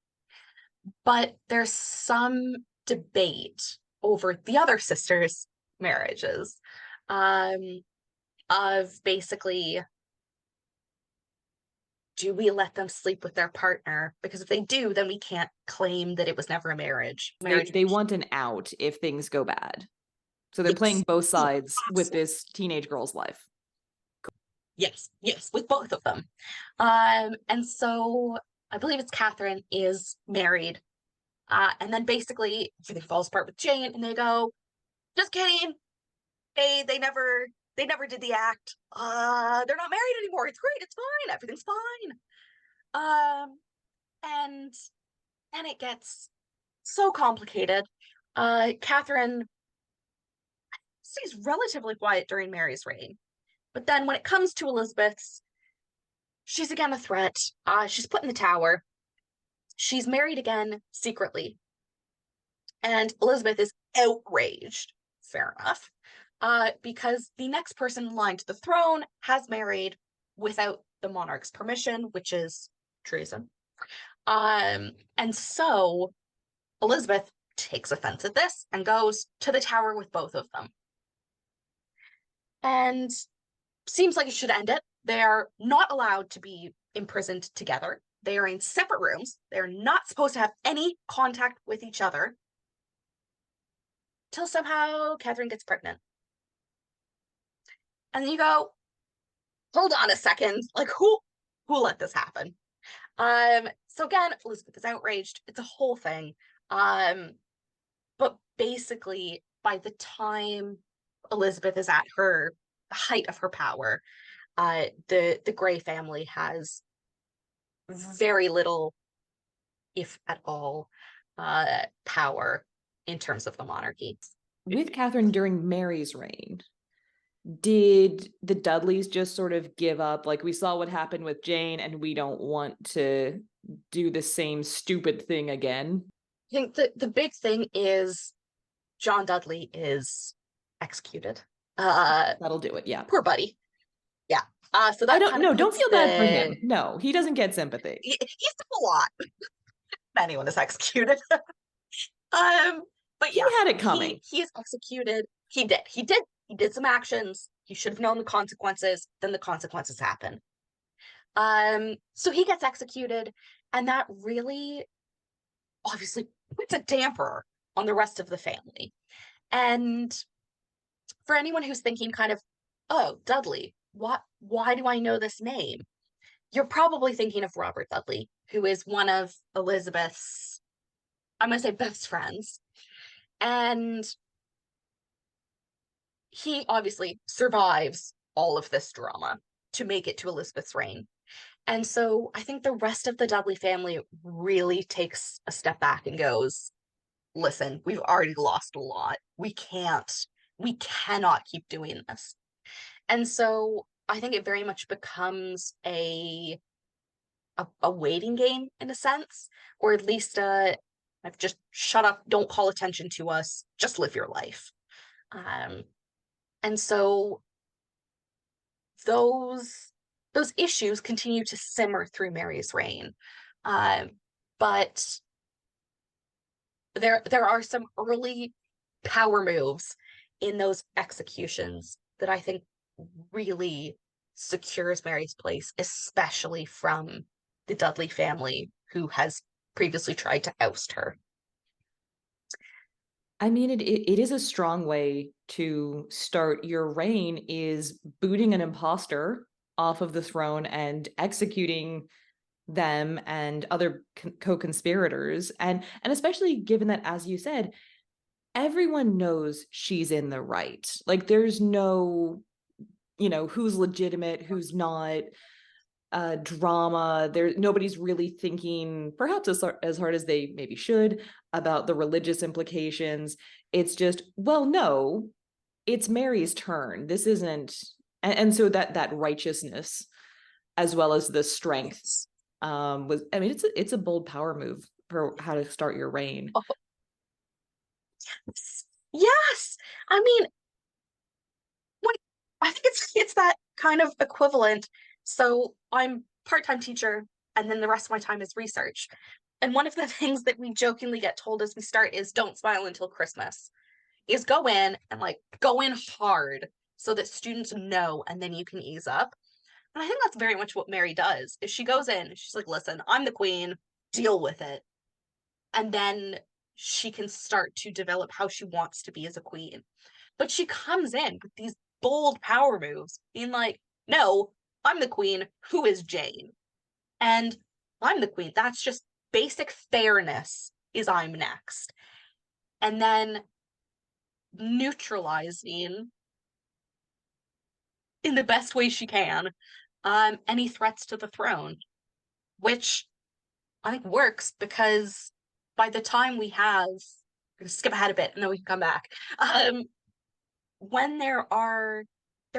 But there's some debate over the other sisters' marriages, um, of basically, do we let them sleep with their partner? Because if they do, then we can't claim that it was never a marriage. Marriage. They want an out if things go bad. So they're playing Yes. both Yeah, sides with absolutely. this teenage girl's life. Yes, yes, with both of them. And so I believe it's Catherine is married. And then basically everything falls apart with Jane, and they go, just kidding. They never did the act. They're not married anymore. It's great. It's fine. Everything's fine. Um, and and it gets so complicated. Catherine stays relatively quiet during Mary's reign, but then when it comes to Elizabeth's, she's again a threat. She's put in the tower. She's married again secretly, and Elizabeth is outraged. Fair enough. Because the next person in line to the throne has married without the monarch's permission, which is treason. And so Elizabeth takes offense at this and goes to the tower with both of them. And seems like it should end it. They're not allowed to be imprisoned together. They are in separate rooms. They're not supposed to have any contact with each other till somehow Catherine gets pregnant. And then you go, hold on a second. Like, who let this happen? So again, Elizabeth is outraged. It's a whole thing. But basically, by the time Elizabeth is at the height of her power, the Grey family has very little, if at all, power in terms of the monarchy. With Catherine during Mary's reign, did the Dudleys just sort of give up? Like, we saw what happened with Jane, and we don't want to do the same stupid thing again. I think the big thing is John Dudley is executed. That'll do it. Yeah. Poor buddy. Yeah. So I that don't kind of know. Don't puts feel bad for him. No, he doesn't get sympathy. he's done a lot. Anyone is executed. um, but He yeah, had it coming. he is executed. He did some actions. He should have known the consequences. Then the consequences happen. So he gets executed, and that really obviously puts a damper on the rest of the family. And for anyone who's thinking kind of, oh, Dudley, why do I know this name? You're probably thinking of Robert Dudley, who is one of Elizabeth's, I'm going to say, best friends. And he obviously survives all of this drama to make it to Elizabeth's reign. And so I think the rest of the Dudley family really takes a step back and goes, listen, we've already lost a lot. We cannot keep doing this. And so I think it very much becomes a waiting game in a sense, or at least I've just shut up, don't call attention to us, just live your life. Um, and so those those issues continue to simmer through Mary's reign. Um, but there are some early power moves in those executions that I think really secures Mary's place, especially from the Dudley family, who has previously tried to oust her. I mean, it is a strong way to start your reign, is booting an imposter off of the throne and executing them and other co-conspirators. And especially given that, as you said, everyone knows she's in the right. Like, there's no, who's legitimate, who's not, drama. Nobody's really thinking, perhaps as hard as they maybe should, about the religious implications. It's just, well, no, it's Mary's turn. This isn't, and so that righteousness as well as the strength, Yes. was, I mean, it's a bold power move for how to start your reign. Oh, yes. I mean, when I think it's that kind of equivalent. So I'm part-time teacher, and then the rest of my time is research. And one of the things that we jokingly get told as we start is don't smile until Christmas. Is go in and like go in hard so that students know and then you can ease up. And I think that's very much what Mary does. Is she goes in, she's like, "Listen, I'm the queen, deal with it." And then she can start to develop how she wants to be as a queen. But she comes in with these bold power moves, being like, "No, I'm the queen. Who is Jane?" And I'm the queen. That's just basic fairness is I'm next. And then neutralizing in the best way she can any threats to the throne, which I think works because by the time we have, I'm going to skip ahead a bit and then we can come back. When there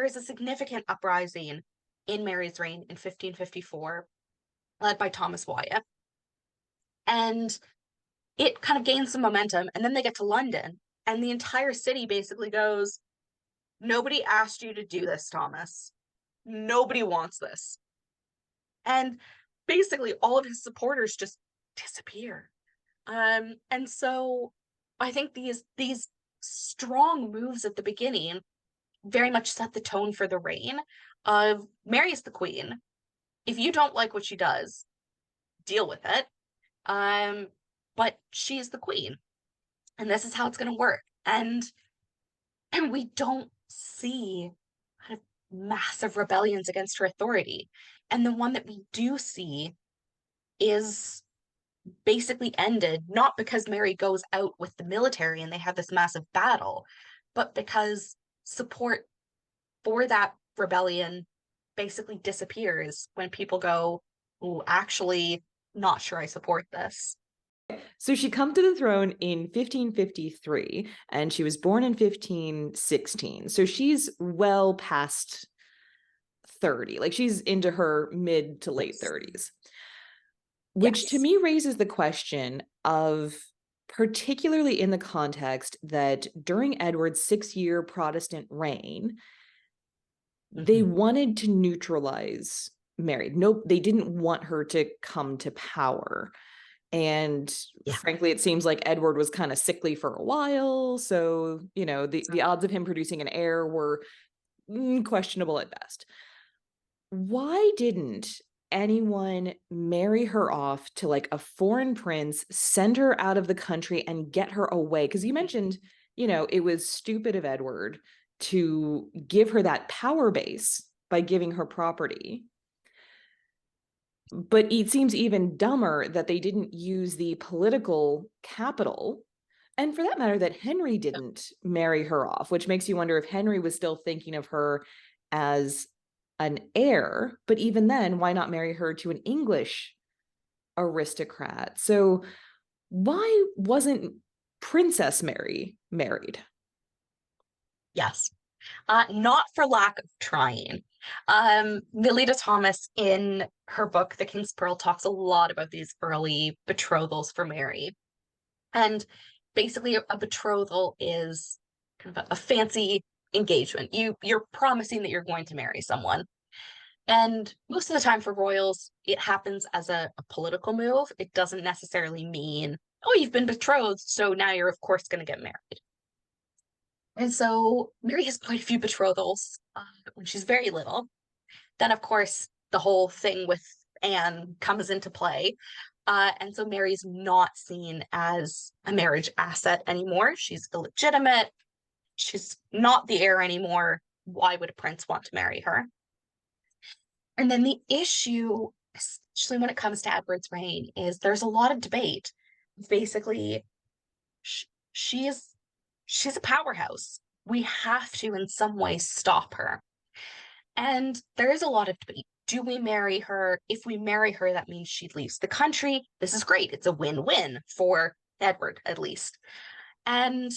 is a significant uprising in Mary's reign in 1554, led by Thomas Wyatt, and it kind of gains some momentum. And then they get to London, and the entire city basically goes, "Nobody asked you to do this, Thomas. Nobody wants this." And basically, all of his supporters just disappear. And so I think these strong moves at the beginning very much set the tone for the reign of Mary's the queen. If you don't like what she does, deal with it. Um, but she's the queen, and this is how it's going to work. And we don't see kind of massive rebellions against her authority. And the one that we do see is basically ended not because Mary goes out with the military and they have this massive battle, but because support for that rebellion basically disappears when people go, "Oh, actually, not sure I support this." So she comes to the throne in 1553, and she was born in 1516. So she's well past 30. Like she's into her mid to late 30s, which to Yes. me raises the question of, particularly in the context that during Edward's 6-year Protestant reign, they Mm-hmm. wanted to neutralize Mary. Nope, they didn't want her to come to power. And Yeah. frankly, it seems like Edward was kind of sickly for a while. So, the odds of him producing an heir were questionable at best. Why didn't anyone marry her off to like a foreign prince, send her out of the country and get her away? Because you mentioned, it was stupid of Edward to give her that power base by giving her property. But it seems even dumber that they didn't use the political capital, and for that matter, that Henry didn't marry her off, which makes you wonder if Henry was still thinking of her as an heir. But even then, why not marry her to an English aristocrat? So why wasn't Princess Mary married? Yes. Not for lack of trying. Lilita Thomas, in her book, The King's Pearl, talks a lot about these early betrothals for Mary. And basically, a betrothal is kind of a fancy engagement. You're promising that you're going to marry someone. And most of the time for royals, it happens as a political move. It doesn't necessarily mean, "Oh, you've been betrothed, so now you're, of course, going to get married." And so Mary has quite a few betrothals when she's very little. Then, of course, the whole thing with Anne comes into play. And so Mary's not seen as a marriage asset anymore. She's illegitimate. She's not the heir anymore. Why would a prince want to marry her? And then the issue, especially when it comes to Edward's reign, is there's a lot of debate. Basically, sh- she is she's a powerhouse. We have to, in some way, stop her. And there is a lot of debate. Do we marry her? If we marry her, that means she leaves the country. This is great. It's a win-win for Edward, at least. And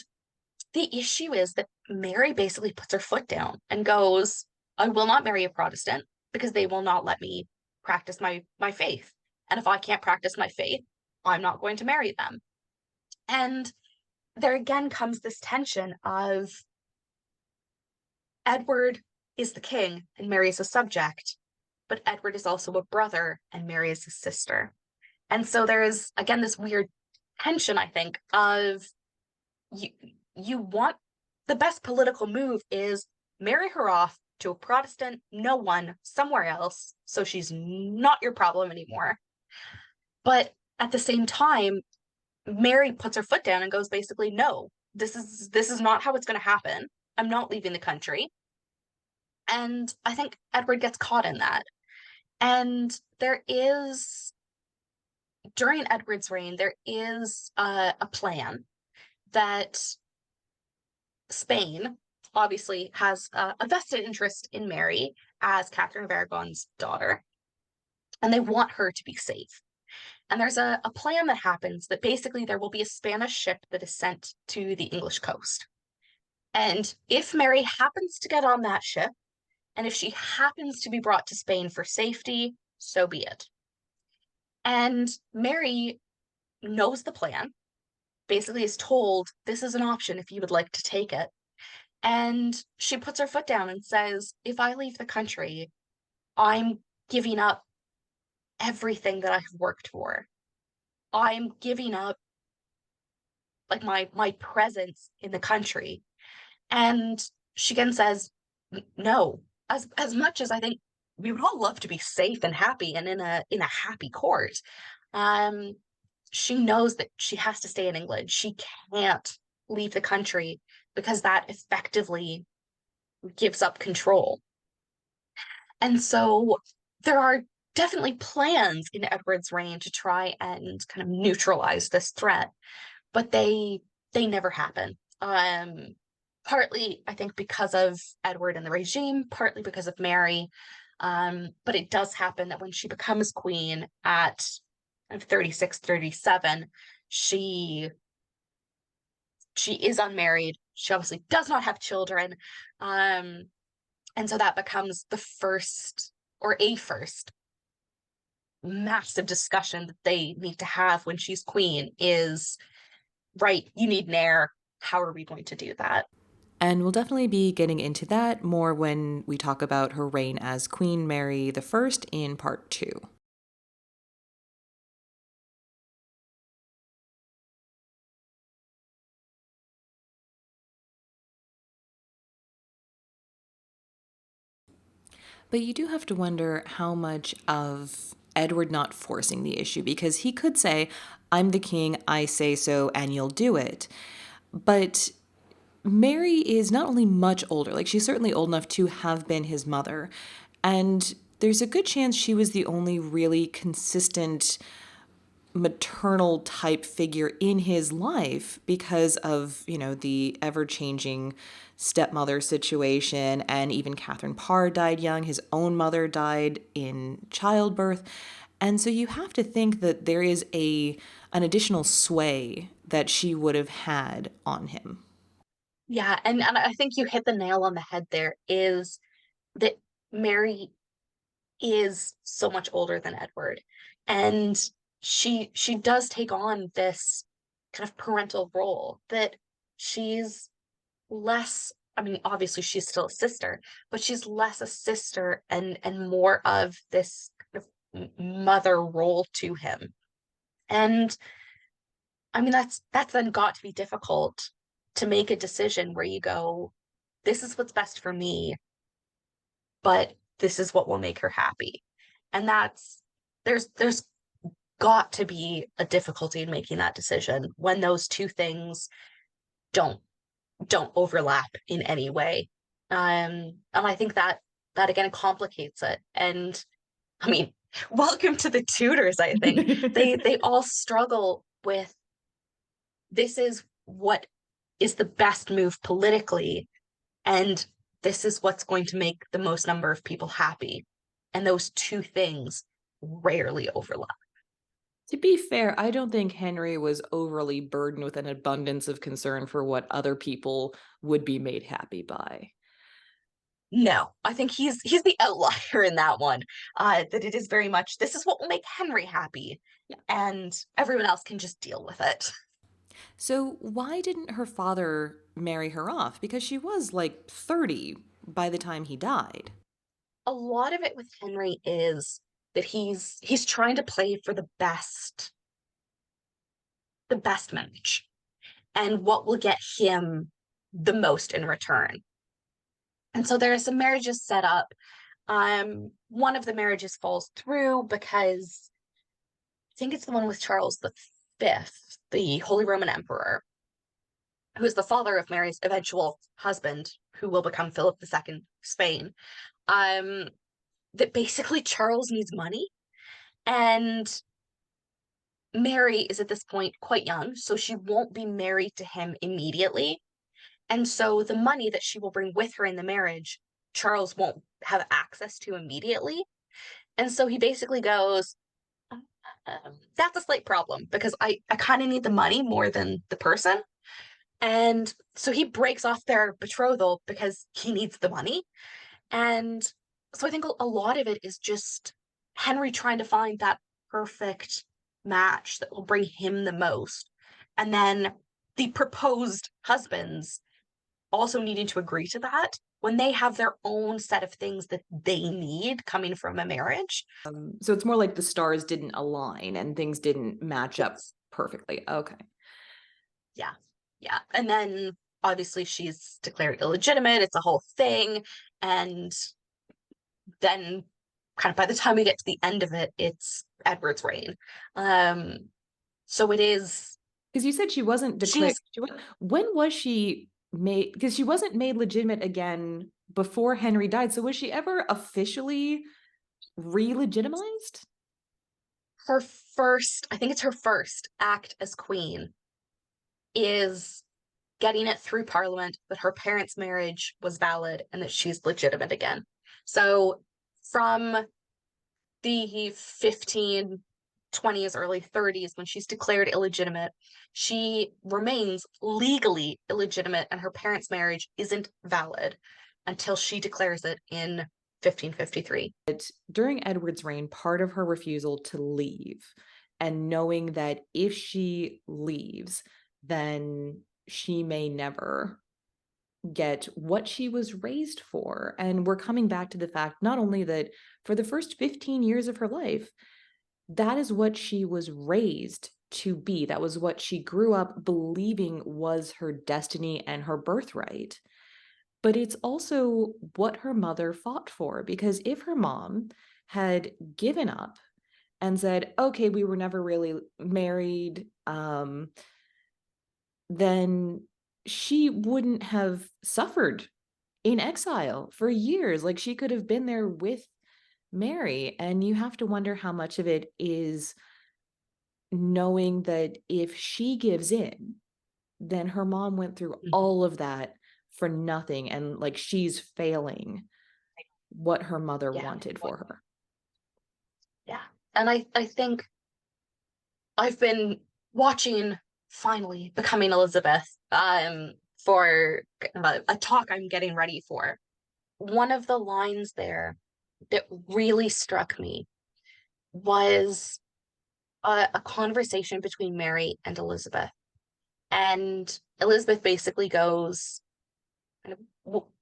the issue is that Mary basically puts her foot down and goes, "I will not marry a Protestant because they will not let me practice my faith. And if I can't practice my faith, I'm not going to marry them." And there again comes this tension of Edward is the king and Mary is a subject, but Edward is also a brother and Mary is his sister. And so there's again this weird tension, I think, of you you want the best political move is marry her off to a Protestant no one somewhere else so she's not your problem anymore. But at the same time, Mary puts her foot down and goes basically, no, this is not how it's going to happen. I'm not leaving the country. And I think Edward gets caught in that. And there is during Edward's reign, there is a plan that Spain obviously has a vested interest in Mary as Catherine of Aragon's daughter, and they want her to be safe. And there's a plan that happens that basically there will be a Spanish ship that is sent to the English coast. And if Mary happens to get on that ship, and if she happens to be brought to Spain for safety, so be it. And Mary knows the plan, basically is told this is an option if you would like to take it. And she puts her foot down and says, if I leave the country, I'm giving up everything that I've worked for. I'm giving up like my presence in the country. And she again says, no. As much as I think we would all love to be safe and happy and in a happy court, um, she knows that she has to stay in England. She can't leave the country because that effectively gives up control. And so there are definitely plans in Edward's reign to try and kind of neutralize this threat, but they never happen. Partly, I think, because of Edward and the regime, partly because of Mary. But it does happen that when she becomes queen at 36, 37, she she is unmarried. She obviously does not have children. Um, and so that becomes the first or a first massive discussion that they need to have when she's queen is, right, you need an heir. How are we going to do that? And we'll definitely be getting into that more when we talk about her reign as Queen Mary the First in part 2. But you do have to wonder how much of Edward not forcing the issue, because he could say, I'm the king, I say so, and you'll do it. But Mary is not only much older, like she's certainly old enough to have been his mother, and there's a good chance she was the only really consistent maternal type figure in his life because of, the ever changing stepmother situation. And even Catherine Parr died young. His own mother died in childbirth. And so you have to think that there is an additional sway that she would have had on him. Yeah, and I think you hit the nail on the head there is that Mary is so much older than Edward. And she does take on this kind of parental role that she's less, I mean, obviously she's still a sister, but she's less a sister and more of this kind of mother role to him. And I mean, that's then got to be difficult to make a decision where you go, this is what's best for me, but this is what will make her happy. And that's there's got to be a difficulty in making that decision when those two things don't don't overlap in any way. And I think that again complicates it. And I mean, welcome to the Tudors, I think. They all struggle with this is what is the best move politically, and this is what's going to make the most number of people happy. And those two things rarely overlap. To be fair, I don't think Henry was overly burdened with an abundance of concern for what other people would be made happy by. No, I think he's the outlier in that one. That it is very much this is what will make Henry happy, Yeah. and everyone else can just deal with it. So why didn't her father marry her off? Because she was like 30. by the time he died. A lot of it with Henry is that he's trying to play for the best match and what will get him the most in return. And so there are some marriages set up. One of the marriages falls through because I think it's the one with Charles the Fifth, the Holy Roman Emperor, who is the father of Mary's eventual husband, who will become Philip II of Spain. Um, that basically Charles needs money, and Mary is at this point quite young, so she won't be married to him immediately. And so the money that she will bring with her in the marriage, Charles won't have access to immediately. And so he basically goes, that's a slight problem because I kind of need the money more than the person. And so he breaks off their betrothal because he needs the money. And so I think a lot of it is just Henry trying to find that perfect match that will bring him the most. And then the proposed husbands also needing to agree to that when they have their own set of things that they need coming from a marriage. So it's more like the stars didn't align and things didn't match up Yes. perfectly. Okay. Yeah. Yeah. And then obviously she's declared illegitimate. It's a whole thing. And then kind of by the time we get to the end of it, it's Edward's reign. Um, so it is Because you said she wasn't declared. she's When was she made? Because she wasn't made legitimate again before Henry died. So was she ever officially re-legitimized? her first, I think it's her first act as queen is getting it through Parliament that her parents' marriage was valid and that she's legitimate again. So from the 1520s, early 30s, when she's declared illegitimate, she remains legally illegitimate and her parents' marriage isn't valid until she declares it in 1553. During Edward's reign, part of her refusal to leave and knowing that if she leaves, then she may never get what she was raised for. And we're coming back to the fact not only that for the first 15 years of her life, that is what she was raised to be. That was what she grew up believing was her destiny and her birthright. But it's also what her mother fought for. Because if her mom had given up and said, okay, we were never really married, then she wouldn't have suffered in exile for years. Like she could have been there with Mary. And you have to wonder how much of it is knowing that if she gives in, then her mom went through Mhm. all of that for nothing. And like she's failing what her mother Yeah, wanted for her. yeah. And I think I've been watching finally Becoming Elizabeth for a talk I'm getting ready for. One of the lines there that really struck me was a conversation between Mary and Elizabeth. And Elizabeth basically goes,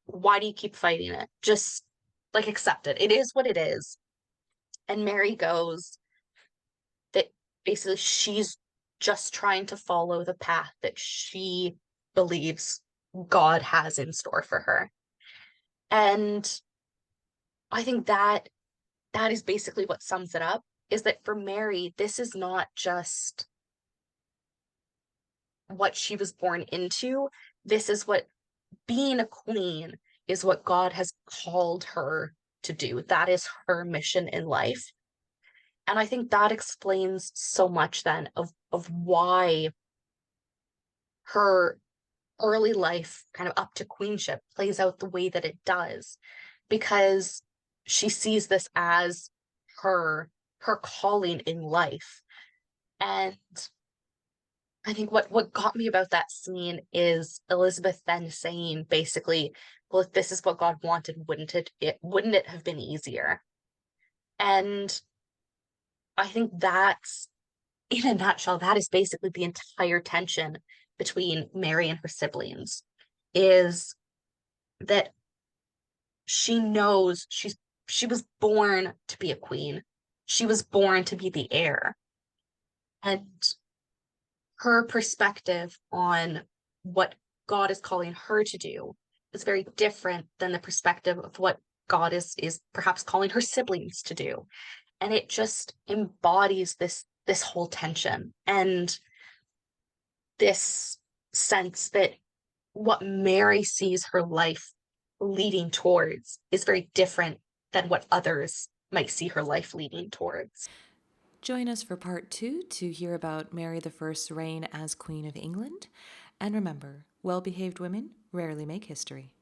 why do you keep fighting it? Just like accept it. It is what it is. And Mary goes that basically she's just trying to follow the path that she believes God has in store for her. And I think that is basically what sums it up is that for Mary, this is not just what she was born into. This is what being a queen is what God has called her to do. That is her mission in life. And I think that explains so much then of why her early life, kind of up to queenship, plays out the way that it does, because she sees this as her calling in life. And I think what got me about that scene is Elizabeth then saying basically, well, if this is what God wanted, wouldn't it have been easier? And I think that's in a nutshell, that is basically the entire tension between Mary and her siblings is that She knows she was born to be a queen. She was born to be the heir. And her perspective on what God is calling her to do is very different than the perspective of what God is perhaps calling her siblings to do. And it just embodies this whole tension and this sense that what Mary sees her life leading towards is very different than what others might see her life leading towards. Join us for part 2 to hear about Mary I's reign as Queen of England. And remember, well behaved women rarely make history.